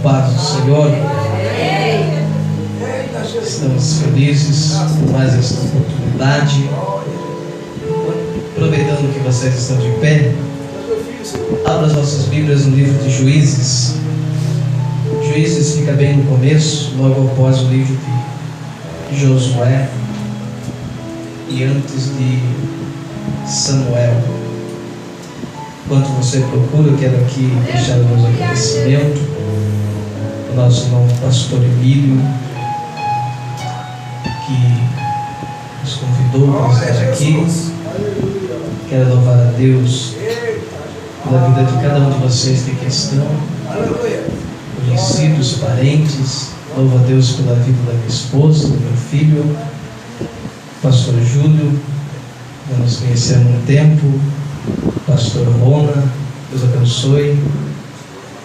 paz do Senhor. Estamos felizes por mais esta oportunidade. Aproveitando que vocês estão de pé, abra as vossas Bíblias no livro de Juízes. Juízes fica bem no começo, logo após o livro de Josué e antes de Samuel. Enquanto você procura, eu quero aqui deixar o meu agradecimento ao nosso irmão pastor Emílio, que nos convidou para estar aqui. Quero louvar a Deus pela vida de cada um de vocês que aqui estão, conhecidos, parentes. Louvo a Deus pela vida da minha esposa, do meu filho, pastor Júlio. Já nos conhecemos há um tempo. Pastor Rona, Deus abençoe.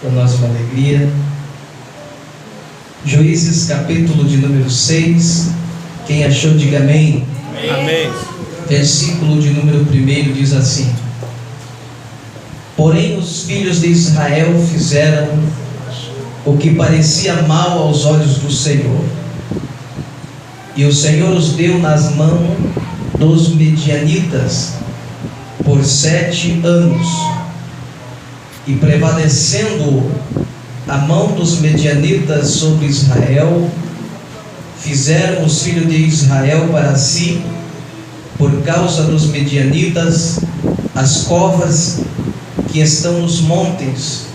Para nós uma alegria. Juízes, capítulo de número 6. Quem achou, diga amém. Amém. Versículo de número 1 diz assim: Porém os filhos de Israel fizeram o que parecia mal aos olhos do Senhor, e o Senhor os deu nas mãos dos medianitas por 7 anos. E prevalecendo a mão dos medianitas sobre Israel, fizeram os filhos de Israel para si, por causa dos medianitas, as covas que estão nos montes,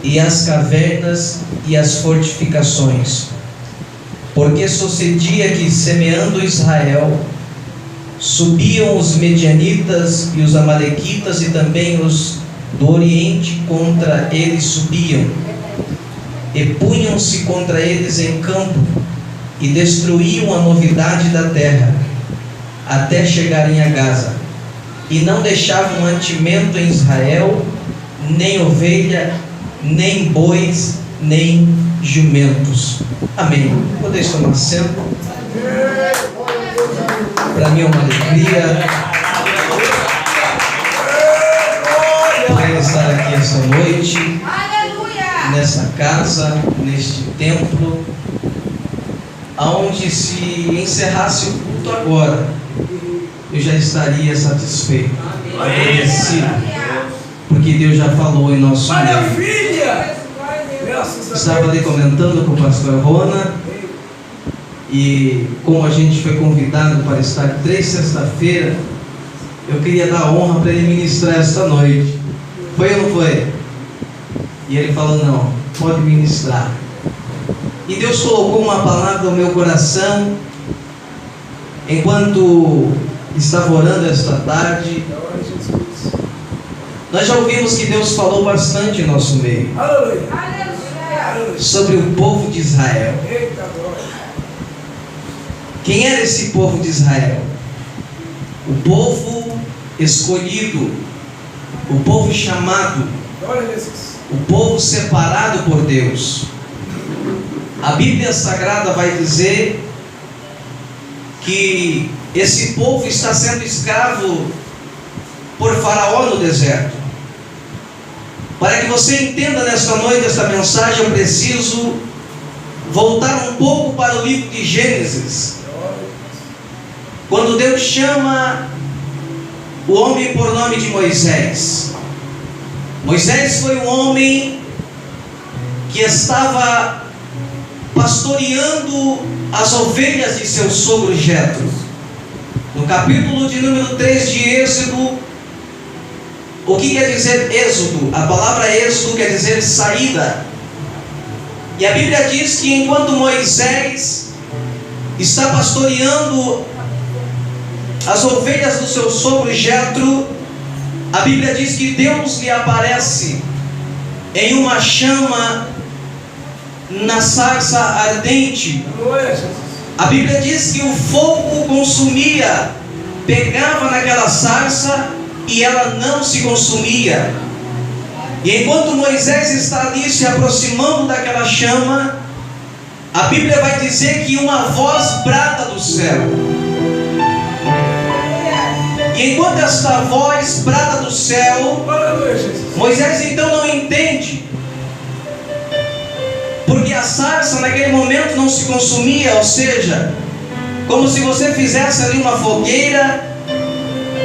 e as cavernas e as fortificações. Porque sucedia que, semeando Israel, subiam os medianitas e os amalequitas, e também os do oriente contra eles subiam, e punham-se contra eles em campo, e destruíam a novidade da terra, até chegarem a Gaza, e não deixavam mantimento em Israel, nem ovelha, nem bois, nem jumentos. Amém. Podeis tomar assento. Para mim é uma alegria poder estar aqui esta noite, nesta casa, neste templo, aonde, se encerrasse o culto agora, eu já estaria satisfeito, agradecido, porque Deus já falou em nosso meio. Estava ali comentando com o pastor Rona, e como a gente foi convidado para estar 3 sexta-feira, eu queria dar honra para ele ministrar esta noite. Foi ou não foi? E ele falou: não, pode ministrar. E Deus colocou uma palavra no meu coração enquanto estava orando esta tarde. Nós já ouvimos que Deus falou bastante em nosso meio sobre o povo de Israel. Quem era esse povo de Israel? O povo escolhido, o povo chamado, o povo separado por Deus. A Bíblia Sagrada vai dizer que esse povo está sendo escravo por Faraó no deserto. Para que você entenda nesta noite esta mensagem, eu preciso voltar um pouco para o livro de Gênesis, quando Deus chama o homem por nome de Moisés. Moisés foi um homem que estava pastoreando as ovelhas de seu sogro Jetro. No capítulo de número 3 de Êxodo, o que quer dizer êxodo? A palavra êxodo quer dizer saída. E a Bíblia diz que enquanto Moisés está pastoreando as ovelhas do seu sogro Jetro, a Bíblia diz que Deus lhe aparece em uma chama na sarça ardente. A Bíblia diz que o fogo consumia, pegava naquela sarça e ela não se consumia. E enquanto Moisés está ali se aproximando daquela chama, a Bíblia vai dizer que uma voz brada do céu. E enquanto esta voz brada do céu, Moisés então não entende porque a sarça naquele momento não se consumia, ou seja, como se você fizesse ali uma fogueira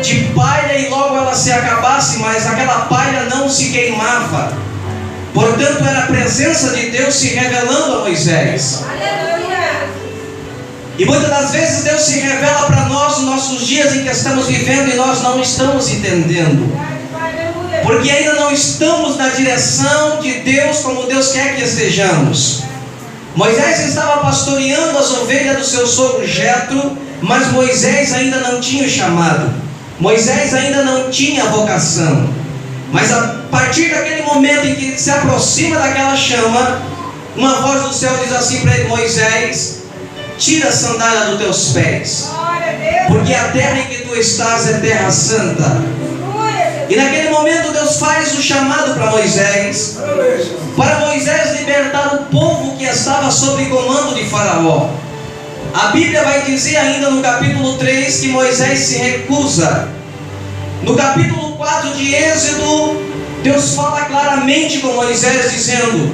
de palha e logo ela se acabasse, mas aquela palha não se queimava. Portanto, era a presença de Deus se revelando a Moisés. E muitas das vezes Deus se revela para nós nos nossos dias em que estamos vivendo e nós não estamos entendendo, porque ainda não estamos na direção de Deus como Deus quer que estejamos. Moisés estava pastoreando as ovelhas do seu sogro Jetro, mas Moisés ainda não tinha o chamado, Moisés ainda não tinha a vocação. Mas a partir daquele momento em que se aproxima daquela chama, uma voz do céu diz assim para ele: Moisés, tira a sandália dos teus pés, porque a terra em que tu estás é terra santa. E naquele momento Deus faz o chamado para Moisés libertar o povo que estava sob comando de Faraó. A Bíblia vai dizer ainda no capítulo 3 que Moisés se recusa. No capítulo 4 de Êxodo, Deus fala claramente com Moisés, dizendo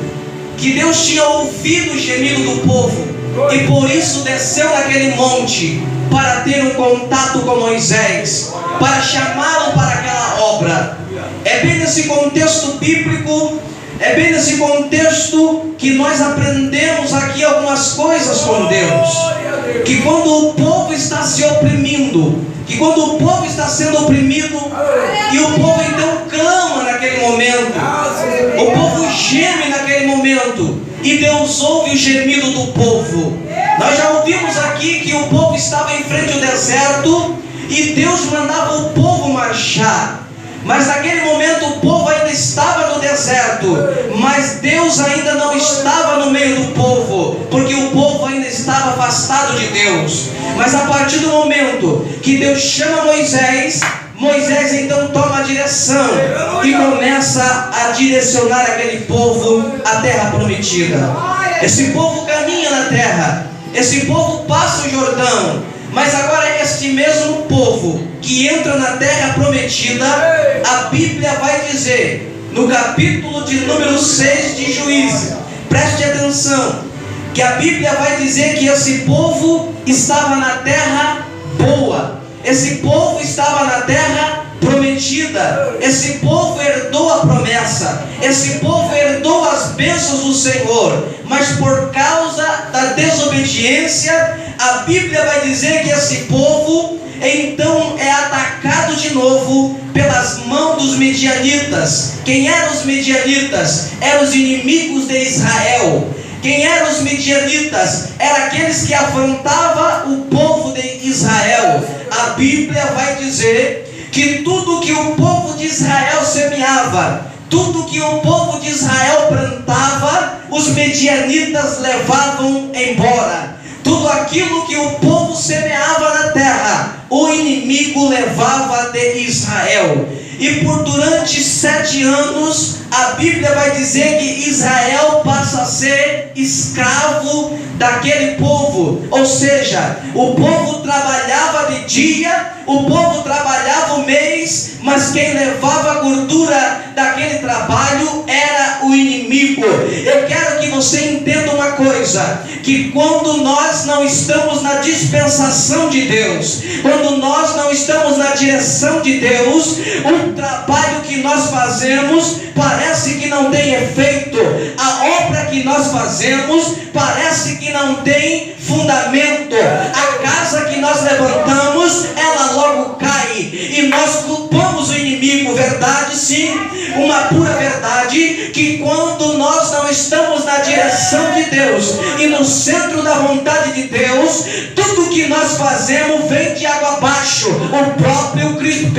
que Deus tinha ouvido o gemido do povo e por isso desceu naquele monte para ter um contato com Moisés, para chamá-lo para aquela obra. É bem nesse contexto bíblico, é bem nesse contexto que nós aprendemos aqui algumas coisas com Deus. Que quando o povo está se oprimindo, que quando o povo está sendo oprimido, e o povo então clama naquele momento, o povo geme naquele momento, e Deus ouve o gemido do povo. Nós já ouvimos aqui que o povo estava em frente ao deserto, e Deus mandava o povo marchar. Mas naquele momento o povo ainda estava no deserto, mas Deus ainda não estava no meio do povo, porque o povo ainda estava afastado de Deus. Mas a partir do momento que Deus chama Moisés, Moisés então toma a direção e começa a direcionar aquele povo à terra prometida. Esse povo caminha na terra, esse povo passa o Jordão, mas agora este mesmo povo que entra na terra prometida, a Bíblia vai dizer, no capítulo de número 6 de Juízes, preste atenção, que a Bíblia vai dizer que esse povo estava na terra boa, esse povo estava na terra prometida, esse povo herdou a promessa, esse povo herdou as bênçãos do Senhor, mas por causa da desobediência, a Bíblia vai dizer que esse povo então é atacado de novo pelas mãos dos medianitas. Quem eram os medianitas? Eram os inimigos de Israel. Quem eram os medianitas? Eram aqueles que afrontavam o povo de Israel. A Bíblia vai dizer que tudo que o povo de Israel semeava, tudo que o povo de Israel plantava, os medianitas levavam embora. Tudo aquilo que o povo semeava na terra, o inimigo levava de Israel. E por durante 7 anos, a Bíblia vai dizer que Israel passa a ser escravo daquele povo. Ou seja, o povo trabalhava de dia, o povo trabalhava o mês, mas quem levava a gordura daquele trabalho era o inimigo. Eu quero que você entenda uma coisa, que quando nós não estamos na dispensação de Deus, quando nós não estamos na direção de Deus, o trabalho que nós fazemos parece que não tem efeito, a obra que nós fazemos parece que não tem fundamento, a casa que nós levantamos, ela logo cai, e nós culpamos o inimigo. Verdade, sim, uma pura verdade, que quando nós não estamos na direção de Deus e no centro da vontade de Deus, tudo que nós fazemos vem de água abaixo. O próprio Cristo,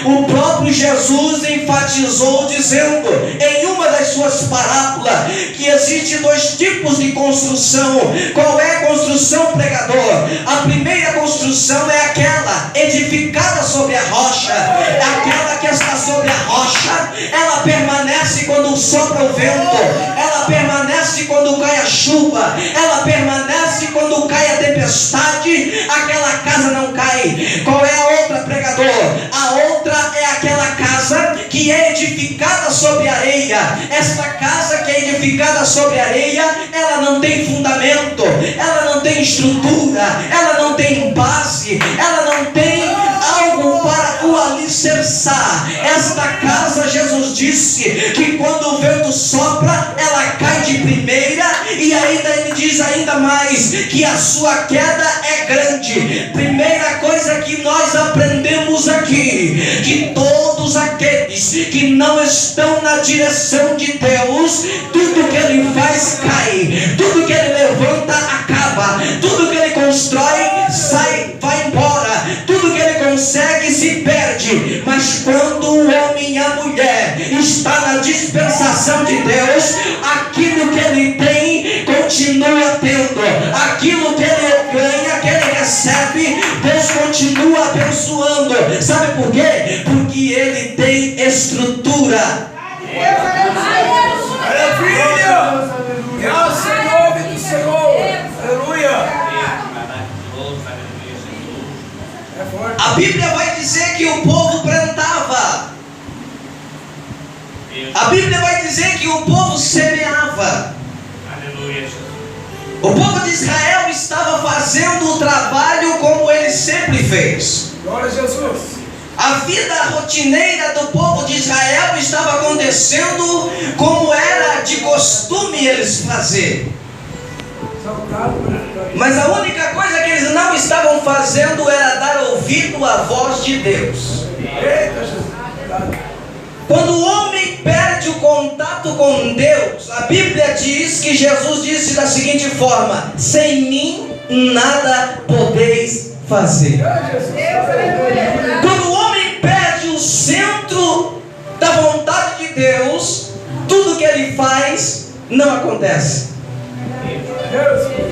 o próprio Jesus enfatizou dizendo em uma das suas parábolas que existe 2 tipos de construção. Qual é a construção, pregador? A primeira construção é aquela edificada sobre a rocha, aquela que está sobre a rocha, ela permanece quando sopra o vento, ela permanece quando cai a chuva, ela permanece quando cai a tempestade, aquela casa não cai. Qual é a outra, pregador? A outra é aquela casa que é edificada sobre areia. Esta casa que é edificada edificada sobre areia, ela não tem fundamento, ela não tem estrutura, ela não tem base, ela não tem algo para o alicerçar. Esta casa, Jesus disse que quando o vento sopra, ela cai de primeira, e ainda ele diz ainda mais, que a sua queda é grande. Primeira coisa que nós aprendemos aqui, que todos aqueles que não estão na direção de Deus, tudo que ele faz cai, tudo que ele levanta acaba, tudo que ele constrói sai, vai embora, tudo que ele consegue se perde. Mas quando o homem e a mulher está na dispensação de Deus, aquilo que ele tem continua tendo, aquilo que ele ganha, que ele recebe, Deus continua abençoando. Sabe por quê? Porque ele tem estrutura. Maravilha! Graças ao nome do Senhor. Aleluia! A Bíblia vai dizer que o povo plantava. A Bíblia vai dizer que o povo semeava. Aleluia. O povo de Israel estava fazendo o trabalho como ele sempre fez. Glória a Jesus. A vida rotineira do povo de Israel estava acontecendo como era de costume eles fazer. Mas a única coisa que eles não estavam fazendo era dar ouvido à voz de Deus. Eita, Jesus. Quando o homem perde o contato com Deus, a Bíblia diz que Jesus disse da seguinte forma: sem mim nada podeis fazer. Quando o homem perde o centro da vontade de Deus, tudo que ele faz não acontece.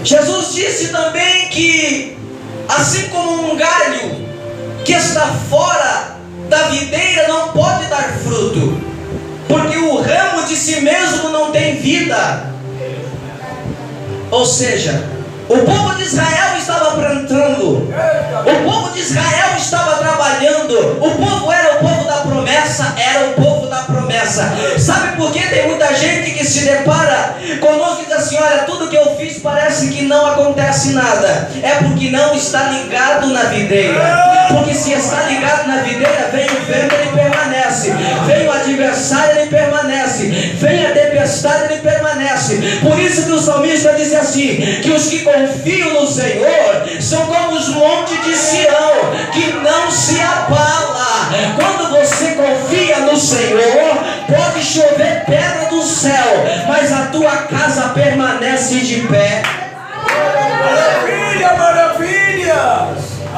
Jesus disse também que, assim como um galho que está fora da videira não pode dar fruto, porque o ramo de si mesmo não tem vida. Ou seja, o povo de Israel estava plantando, o povo de Israel estava trabalhando, o povo era o povo da promessa, era o povo da promessa. Sabe por que tem muita gente que se depara conosco e diz assim: olha, tudo que eu fiz parece que não acontece nada? É porque não está ligado na videira. Porque se está ligado na videira, vem o vento, ele permanece, vem o adversário, ele permanece, vem a tempestade, ele permanece. Por isso que o salmista diz assim, que os que confiam no Senhor são como os montes de Sião, que não se abala. Quando você confia no Senhor, pode chover pedra do céu, mas a tua casa permanece de pé. Maravilha, maravilha!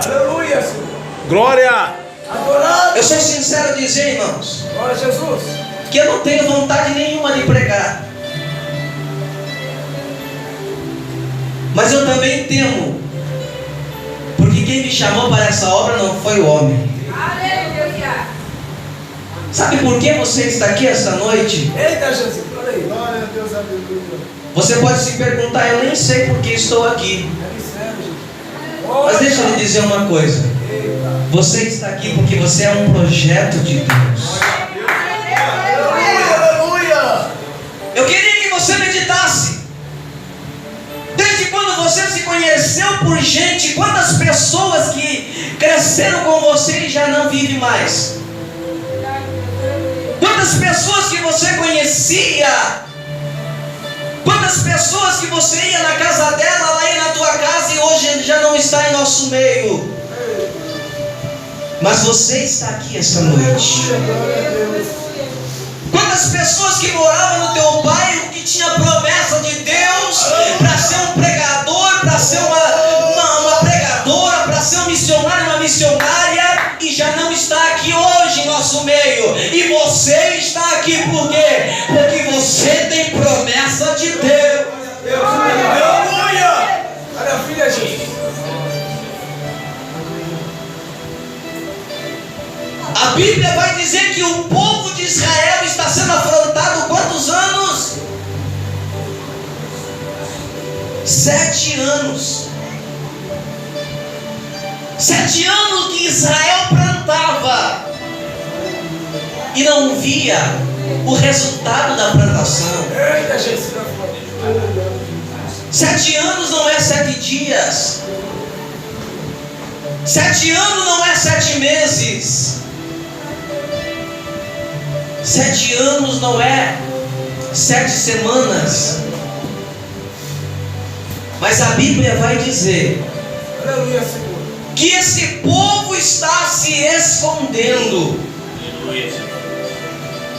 Aleluia, Senhor. Glória! Adorado! Eu sou sincero dizer, irmãos, Glória a Jesus! que eu não tenho vontade nenhuma de pregar, mas eu também temo, porque quem me chamou para essa obra não foi o homem. Sabe por que você está aqui esta noite? Eita, Jesus! Glória aí! Glória a Deus, aleluia. Você pode se perguntar: eu nem sei por que estou aqui. Mas deixa eu lhe dizer uma coisa: você está aqui porque você é um projeto de Deus. Aleluia! Eu queria que você meditasse. Desde quando você se conheceu por gente, quantas pessoas que cresceram com você e já não vivem mais? Quantas pessoas que você conhecia? Quantas pessoas que você ia na casa dela, ela ia na tua casa e hoje já não está em nosso meio? Mas você está aqui esta noite. Quantas pessoas que moravam no teu bairro, que tinha promessa de Deus para ser um pregador, para ser uma pregadora, para ser um missionário, uma missionária, e já não está aqui hoje em nosso meio. E você está aqui por quê? Porque você tem promessa de Deus. Aleluia! Maravilha, Jesus! A Bíblia vai dizer que o povo de Israel está sendo afrontado quantos anos? 7 anos. 7 anos que Israel plantava e não via o resultado da plantação. Eita, Jesus. 7 anos não é 7 dias. 7 anos não é 7 meses. 7 anos não é 7 semanas. Mas a Bíblia vai dizer Aleluia, Senhor. que esse povo está se escondendo.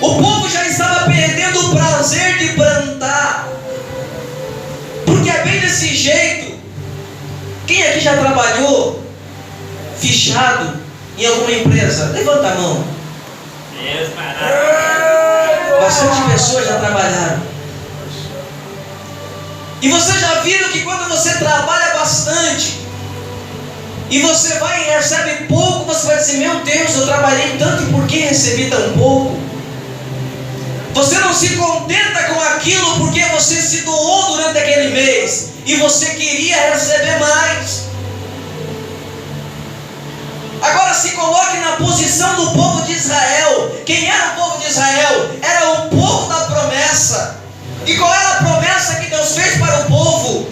O povo já estava perdendo o prazer de plantar. Porque é bem desse jeito. Quem aqui já trabalhou fichado em alguma empresa? Levanta a mão. Bastante pessoas já trabalharam. E você já viram que quando você trabalha bastante e você vai e recebe pouco, você vai dizer: meu Deus, eu trabalhei tanto e por que recebi tão pouco? Você não se contenta com aquilo porque você se doou durante aquele mês e você queria receber mais. Agora se coloque na posição do povo de Israel. Quem era o povo de Israel? Era o povo da promessa. E qual era a promessa que Deus fez para o povo?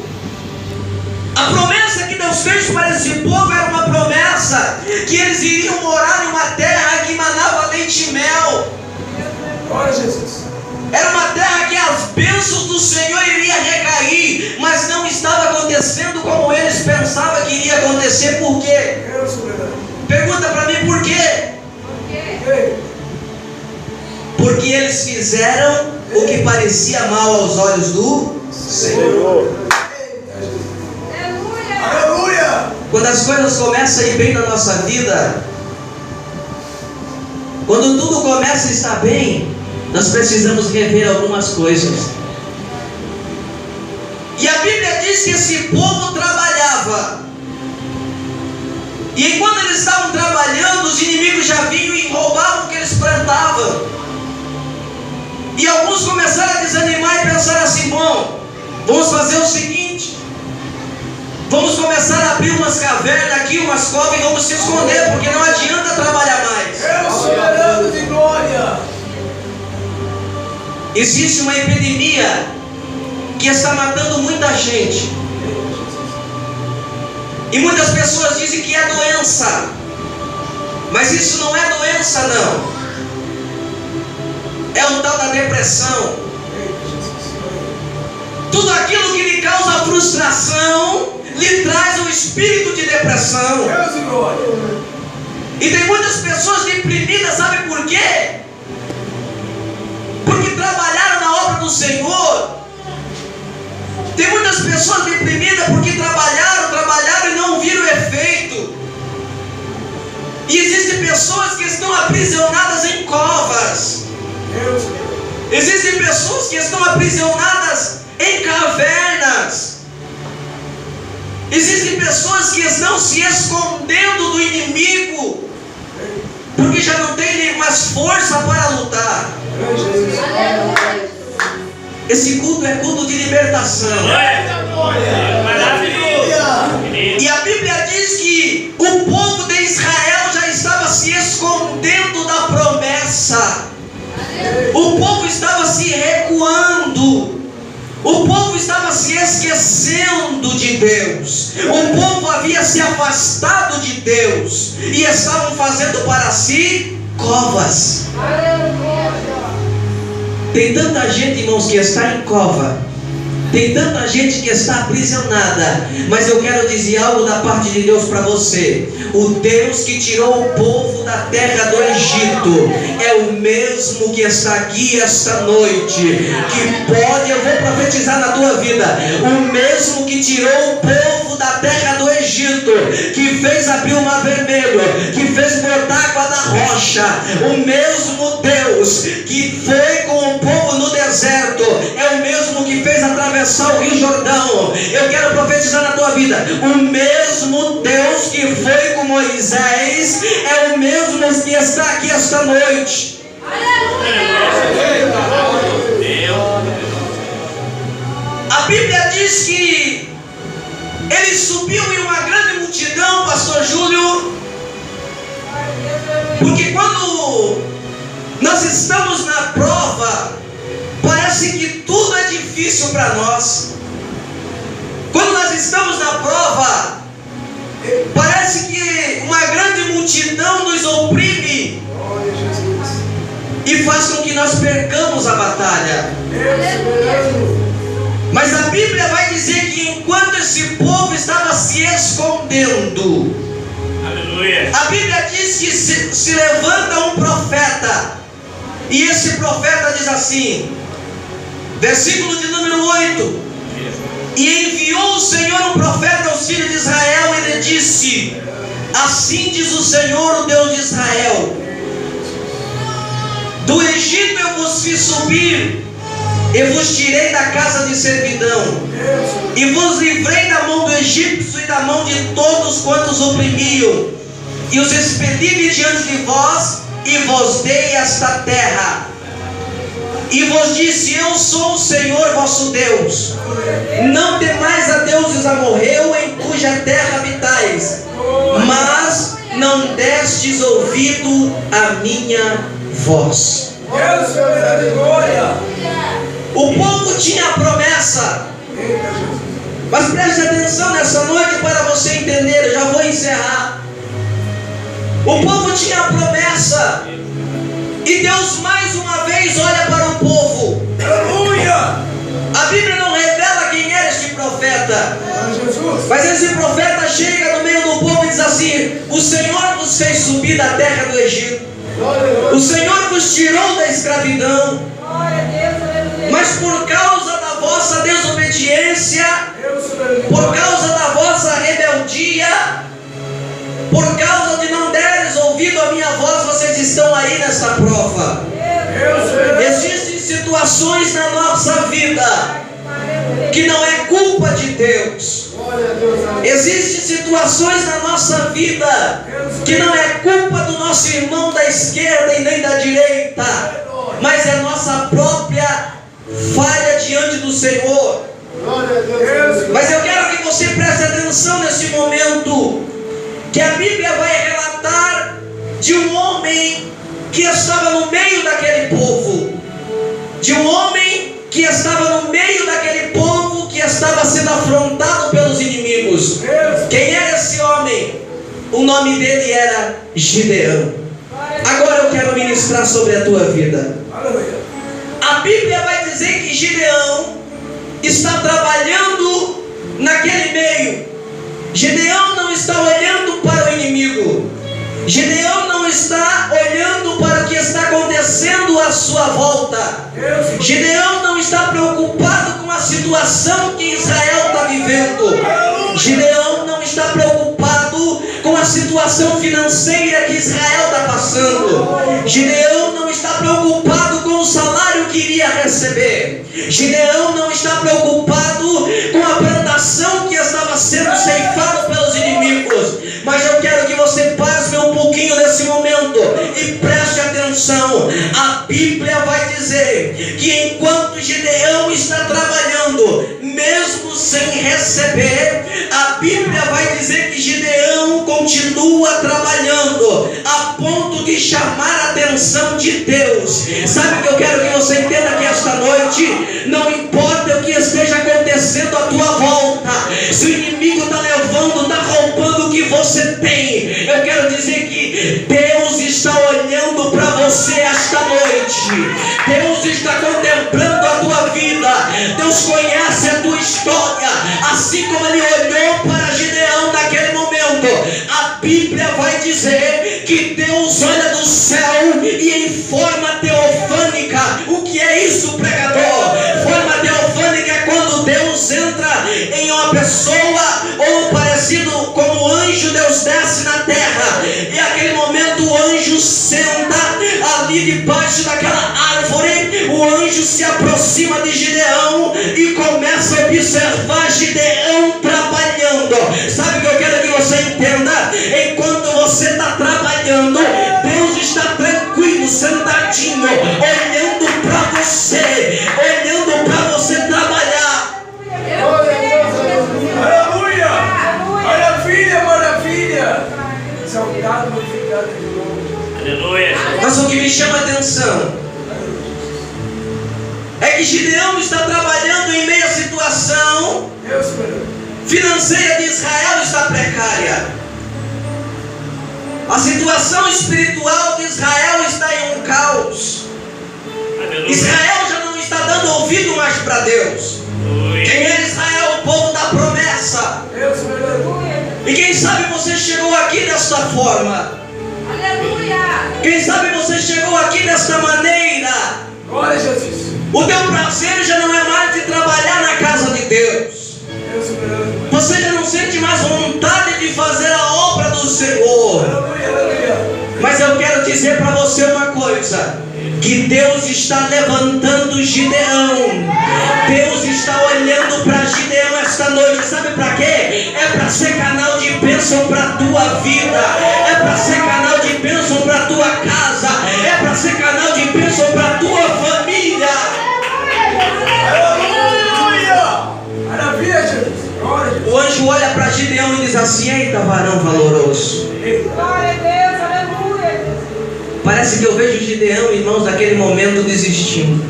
A promessa que Deus fez para esse povo era uma promessa que eles iriam morar em uma terra que manava leite e mel. Glória a Jesus. Era uma terra que as bênçãos do Senhor iriam recair, mas não estava acontecendo como eles pensavam que iria acontecer. Por quê? Pergunta para mim por quê? Porque eles fizeram o que parecia mal aos olhos do Senhor. Aleluia. Quando as coisas começam a ir bem na nossa vida, quando tudo começa a estar bem, nós precisamos rever algumas coisas. E a Bíblia diz que esse povo trabalhava. E enquanto eles estavam trabalhando, os inimigos já vinham e roubavam o que eles plantavam. E alguns começaram a desanimar e pensar assim: bom, vamos fazer o seguinte, vamos começar a abrir umas cavernas aqui, umas covas, e vamos se esconder, porque não adianta trabalhar mais. Deus soberano de glória. Existe uma epidemia que está matando muita gente. E muitas pessoas dizem que é doença. Mas isso não é doença, não. É o tal da depressão. Tudo aquilo que lhe causa frustração lhe traz um espírito de depressão. Deus e glória. E tem muitas pessoas deprimidas, sabe por quê? Porque trabalharam na obra do Senhor. Tem muitas pessoas deprimidas porque trabalharam e não viram o efeito. E existem pessoas que estão aprisionadas em covas. Existem pessoas que estão aprisionadas em cavernas. Existem pessoas que estão se escondendo do inimigo, porque já não tem nem mais força para lutar. Esse culto é culto de libertação. E a Bíblia diz que o povo de Israel já estava se escondendo da promessa. O povo estava se recuando. O povo estava se esquecendo de Deus. O povo havia se afastado de Deus e estavam fazendo para si covas. Tem tanta gente, irmãos, que está em cova. Tem tanta gente que está aprisionada. Mas eu quero dizer algo da parte de Deus para você. O Deus que tirou o povo da terra do Egito é o mesmo que está aqui esta noite, que pode, eu vou profetizar na tua vida, o mesmo que tirou o povo da terra do Egito, que fez abrir o mar vermelho, que fez brotar água da rocha, o mesmo Deus que foi com o povo no deserto, é o mesmo que fez atravessar o Rio Jordão. Eu quero profetizar na tua vida, o mesmo Deus que foi com Moisés é o mesmo que está aqui esta noite. A Bíblia diz que ele subiu em uma grande multidão, pastor Júlio, porque quando Nós estamos na prova, parece que tudo é difícil para nós. Quando nós estamos na prova, parece que uma grande multidão nos oprime e faz com que nós percamos a batalha. Mas a Bíblia vai dizer que enquanto esse povo estava se escondendo, aleluia, a Bíblia diz que se levanta um profeta, e esse profeta diz assim, versículo de número 8: e enviou o Senhor um profeta aos filhos de Israel, e ele disse: assim diz o Senhor, o Deus de Israel, do Egito eu vos fiz subir, e vos tirei da casa de servidão, e vos livrei da mão do egípcio e da mão de todos quantos oprimiam, e os expedi diante de vós, e vos dei esta terra, e vos disse: eu sou o Senhor vosso Deus, não temais a deuses amorreu, em cuja terra habitais, mas não destes ouvido à minha voz. O povo tinha a promessa, mas preste atenção nessa noite para você entender, eu já vou encerrar. O povo tinha a promessa, e Deus mais uma vez olha para o povo. Aleluia! A Bíblia não revela quem era este profeta, mas esse profeta chega no meio do povo e diz assim: o Senhor vos fez subir da terra do Egito, o Senhor vos tirou da escravidão, mas por causa da vossa desobediência, por causa da vossa rebeldia, por causa de não deres ouvido a minha voz, vocês estão aí nesta prova. Existem situações na nossa vida que não é culpa de Deus. Existem situações na nossa vida que não é culpa do nosso irmão da esquerda e nem da direita, mas é nossa própria falha diante do Senhor. Mas eu quero que você preste atenção nesse momento, que a Bíblia vai relatar de um homem que estava no meio daquele povo, de um homem que estava no meio daquele povo que estava sendo afrontado pelos inimigos. Quem era esse homem? O nome dele era Gideão. Agora eu quero ministrar sobre a tua vida. A Bíblia vai dizer que Gideão está trabalhando naquele meio. Gideão não está olhando para o inimigo. Gideão não está olhando para o que está acontecendo à sua volta. Gideão não está preocupado com a situação que Israel está vivendo. Gideão não está preocupado com a situação financeira que Israel está passando. Gideão não está preocupado com o salário que iria receber. Gideão não está preocupado com a plantação que estava sendo ceifada pelos inimigos. Mas eu quero que você passe um pouquinho nesse momento e preste atenção. A Bíblia vai dizer que enquanto Gideão está trabalhando, mesmo sem receber, a Bíblia vai dizer que Gideão continua trabalhando a ponto de chamar a atenção de Deus. Sabe o que eu quero que você entenda aqui esta noite? Não importa o que esteja acontecendo à tua volta, se o inimigo está levando, está roubando o que você tem, eu quero dizer que Deus está olhando para você esta noite. Deus está contemplando a tua vida. Deus conhece a tua história, assim como Ele olhou para Gideão naquele momento. A Bíblia vai dizer que Deus olha do céu e em forma teofânica. O que é isso, pregador? Forma teofânica é quando Deus entra em uma pessoa, ou parecido como anjo, Deus desce na terra, e aquele momento o anjo senta ali debaixo daquela árvore. O anjo se aproxima de Gideão e começa a observar Gideão trabalhando. Sabe o que eu quero que você entenda? Enquanto você está trabalhando, Deus está tranquilo, sentadinho, olhando para você, olhando para você trabalhar. Aleluia! Maravilha, maravilha! Exaltado, glorificado de novo. Aleluia. Mas o que me chama a atenção Gideão está trabalhando em meio à situação financeira de Israel está precária. A situação espiritual de Israel está em um caos. Israel já não está dando ouvido mais para Deus. Quem é Israel? O povo da promessa. E quem sabe você chegou aqui desta forma. Quem sabe você chegou aqui desta maneira. Glória a Jesus. O teu prazer já não é mais de trabalhar na casa de Deus. Você já não sente mais vontade de fazer a obra do Senhor. Mas eu quero dizer para você uma coisa: que Deus está levantando Gideão. Deus está olhando para Gideão esta noite. Sabe para quê? É para ser canal de bênção para a tua vida. É para ser canal de bênção para a tua casa. É para ser canal de bênção para a tua família. Aleluia! Maravilha, Jesus. O anjo olha para Gideão e diz assim: eita, varão valoroso. Glória a Deus, aleluia. Parece que eu vejo Gideão, irmãos, naquele momento desistindo.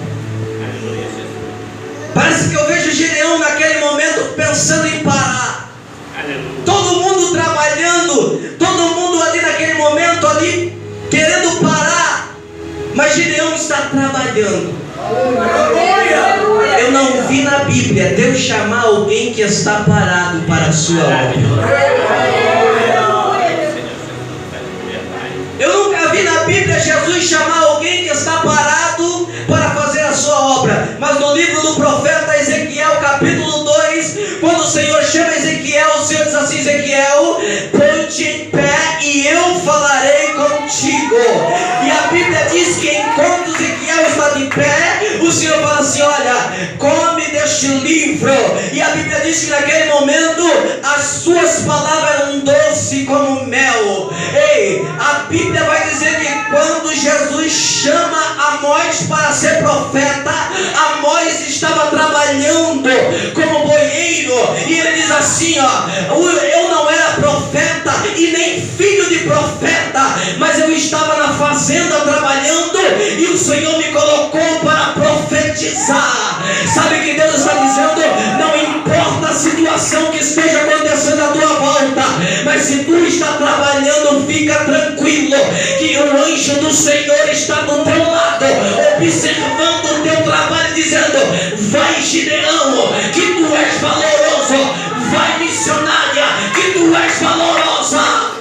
Parece que eu vejo Gideão naquele momento pensando em parar. Todo mundo trabalhando, todo mundo ali naquele momento ali querendo parar. Mas Gideão está trabalhando. Eu não vi na Bíblia Deus chamar alguém que está parado para a sua obra. Eu nunca vi na Bíblia Jesus chamar alguém que está parado para fazer a sua obra. Mas no livro do profeta Ezequiel, capítulo 2, quando o Senhor chama Ezequiel, o Senhor diz assim: Ezequiel, põe-te em pé e eu falarei contigo. E a Bíblia diz que enquanto Ezequiel está de pé, o Senhor fala assim: olha, come deste livro. E a Bíblia diz que naquele momento as suas palavras eram doces como mel. Ei, a Bíblia vai dizer que quando Jesus chama Amós para ser profeta, Amós estava trabalhando como boieiro. E ele diz assim: ó, eu não era profeta e nem filho de profeta, mas eu estava na fazenda trabalhando e o Senhor me colocou para profetizar. Sabe o que Deus está dizendo? Não importa a situação que esteja acontecendo à tua volta, mas se tu está trabalhando, fica tranquilo que o anjo do Senhor está do teu lado, observando o teu trabalho, dizendo: vai, Gideão, que tu és valoroso. Vai, missionária, que tu és valorosa.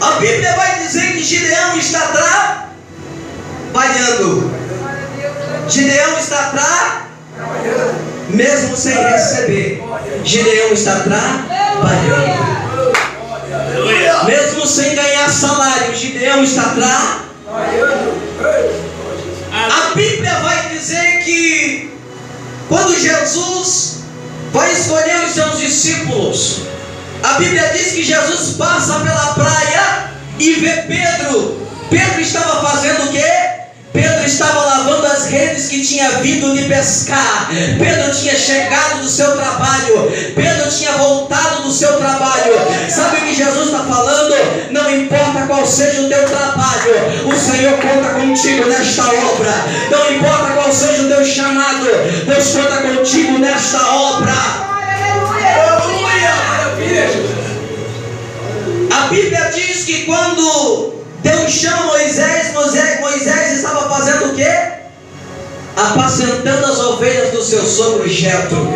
A Bíblia vai dizer que Gideão está trabalhando. Gideão está trabalhando, mesmo sem receber. Gideão está trabalhando, mesmo sem ganhar salário. Gideão está trabalhando. A Bíblia vai dizer que quando Jesus vai escolher os seus discípulos, a Bíblia diz que Jesus passa pela praia e vê Pedro. Pedro estava fazendo o quê? Pedro estava lavando as redes que tinha vindo de pescar. Pedro tinha chegado do seu trabalho. Pedro tinha voltado do seu trabalho. Sabe o que Jesus está falando? Não importa qual seja o teu trabalho, o Senhor conta contigo nesta obra. Não importa qual seja o teu chamado, Deus conta contigo nesta obra. A Bíblia diz que quando Deus chama Moisés estava fazendo o quê? Apacentando as ovelhas do seu sogro Jetro.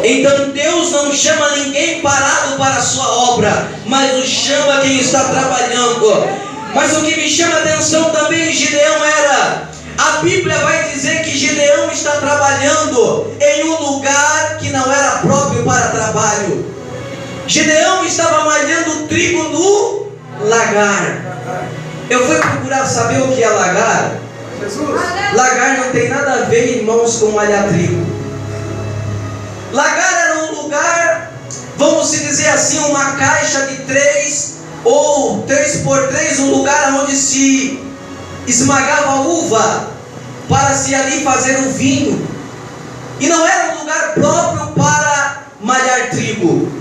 Então Deus não chama ninguém parado para a sua obra, mas o chama quem está trabalhando. Mas o que me chama a atenção também em Gideão era: a Bíblia vai dizer que Gideão está trabalhando em um lugar que não era próprio para trabalho. Gideão estava malhando trigo no lagar. Eu fui procurar saber o que é lagar. Lagar não tem nada a ver, irmãos, com malhar trigo. Lagar era um lugar, vamos dizer assim, uma caixa de 3 ou 3x3, um lugar onde se esmagava uva para se ali fazer o vinho. E não era um lugar próprio para malhar trigo.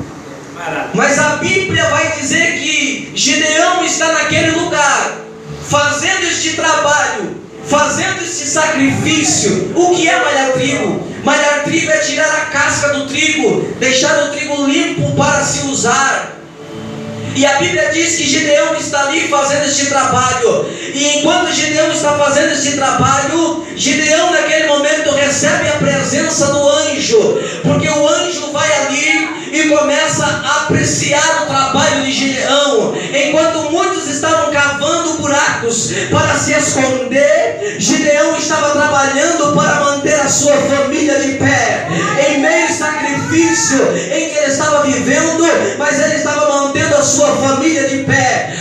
Mas a Bíblia vai dizer que Gideão está naquele lugar, fazendo este trabalho, fazendo este sacrifício. O que é malhar trigo? Malhar trigo é tirar a casca do trigo, deixar o trigo limpo para se usar. E a Bíblia diz que Gideão está ali fazendo este trabalho. E enquanto Gideão está fazendo este trabalho, Gideão naquele momento recebe a presença do anjo, porque o anjo vai ali e começa a apreciar o trabalho de Gideão. Enquanto muitos estavam cavando buracos para se esconder, Gideão estava trabalhando para manter a sua família de pé, em meio ao sacrifício em que ele estava vivendo, mas ele estava mantendo a sua família de pé.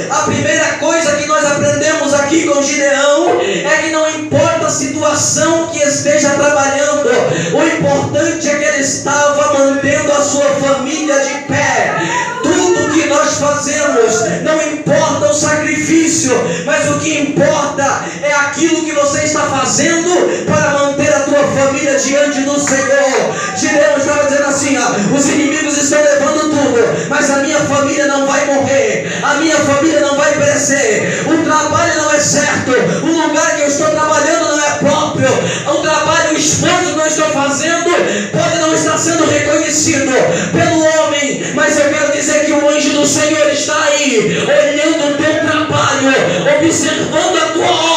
A primeira coisa que nós aprendemos aqui com Gideão é que não importa a situação que esteja trabalhando, o importante é que ele estava mantendo a sua família de pé. Tudo que nós fazemos, não importa o sacrifício, mas o que importa é aquilo que você está fazendo para manter a tua família diante do Senhor. Gideão estava dizendo assim: os inimigos estão levando tudo, mas a minha família não vai morrer, a minha família não vai perecer. O trabalho não é certo, o lugar que eu estou trabalhando não é próprio, o trabalho, o esforço que eu estou fazendo pode não estar sendo reconhecido pelo homem, mas eu quero dizer que o anjo do Senhor está aí, olhando o teu trabalho, observando a tua obra.